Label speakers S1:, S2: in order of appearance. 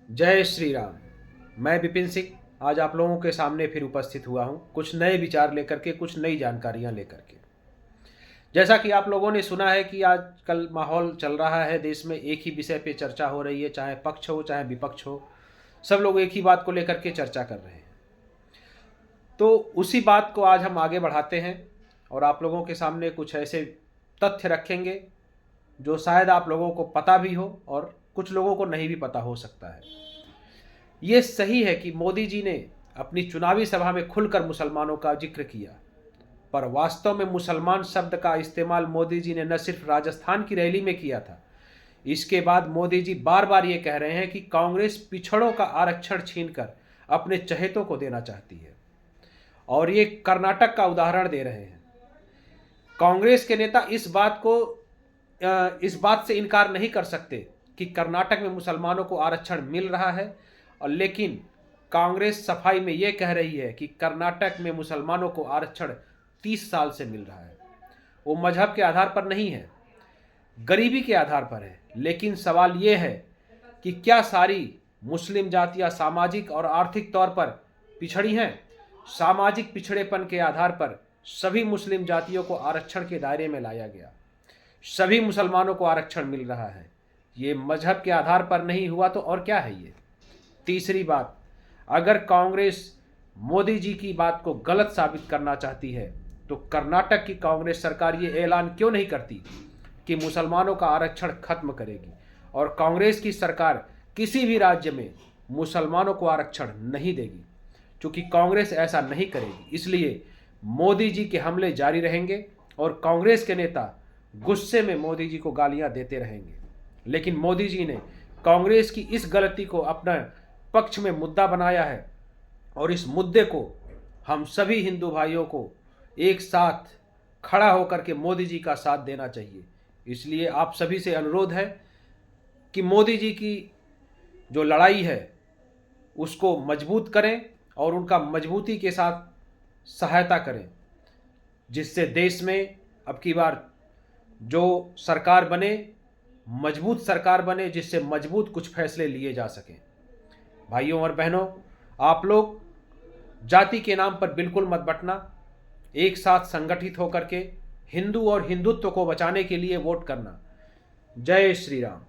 S1: जय श्री राम। मैं विपिन सिंह आज आप लोगों के सामने फिर उपस्थित हुआ हूं, कुछ नए विचार लेकर के, कुछ नई जानकारियां लेकर के। जैसा कि आप लोगों ने सुना है कि आजकल माहौल चल रहा है, देश में एक ही विषय पे चर्चा हो रही है, चाहे पक्ष हो चाहे विपक्ष हो, सब लोग एक ही बात को लेकर के चर्चा कर रहे हैं। तो उसी बात को आज हम आगे बढ़ाते हैं और आप लोगों के सामने कुछ ऐसे तथ्य रखेंगे जो शायद आप लोगों को पता भी हो और कुछ लोगों को नहीं भी पता हो सकता है। ये सही है कि मोदी जी ने अपनी चुनावी सभा में खुलकर मुसलमानों का जिक्र किया, पर वास्तव में मुसलमान शब्द का इस्तेमाल मोदी जी ने न सिर्फ राजस्थान की रैली में किया था, इसके बाद मोदी जी बार बार ये कह रहे हैं कि कांग्रेस पिछड़ों का आरक्षण छीनकर अपने चहेतों को देना चाहती है। और ये कर्नाटक का उदाहरण दे रहे हैं। कांग्रेस के नेता इस बात से इनकार नहीं कर सकते कि कर्नाटक में मुसलमानों को आरक्षण मिल रहा है, और लेकिन कांग्रेस सफाई में ये कह रही है कि कर्नाटक में मुसलमानों को आरक्षण 30 साल से मिल रहा है। वो मजहब के आधार पर नहीं है, गरीबी के आधार पर है। लेकिन सवाल ये है कि क्या सारी मुस्लिम जातियां सामाजिक और आर्थिक तौर पर पिछड़ी हैं? सामाजिक पिछड़ेपन के आधार पर सभी मुस्लिम जातियों को आरक्षण के दायरे में लाया गया, सभी मुसलमानों को आरक्षण मिल रहा है। ये मजहब के आधार पर नहीं हुआ तो और क्या है ये? तीसरी बात, अगर कांग्रेस मोदी जी की बात को गलत साबित करना चाहती है तो कर्नाटक की कांग्रेस सरकार ये ऐलान क्यों नहीं करती कि मुसलमानों का आरक्षण खत्म करेगी, और कांग्रेस की सरकार किसी भी राज्य में मुसलमानों को आरक्षण नहीं देगी। क्योंकि कांग्रेस ऐसा नहीं करेगी, इसलिए मोदी जी के हमले जारी रहेंगे और कांग्रेस के नेता गुस्से में मोदी जी को गालियां देते रहेंगे। लेकिन मोदी जी ने कांग्रेस की इस गलती को अपना पक्ष में मुद्दा बनाया है, और इस मुद्दे को हम सभी हिंदू भाइयों को एक साथ खड़ा होकर के मोदी जी का साथ देना चाहिए। इसलिए आप सभी से अनुरोध है कि मोदी जी की जो लड़ाई है उसको मजबूत करें और उनका मजबूती के साथ सहायता करें, जिससे देश में अब की बार जो सरकार बने, मजबूत सरकार बने, जिससे मजबूत कुछ फैसले लिए जा सकें। भाइयों और बहनों, आप लोग जाति के नाम पर बिल्कुल मत बंटना, एक साथ संगठित होकर के हिंदू और हिंदुत्व को बचाने के लिए वोट करना। जय श्री राम।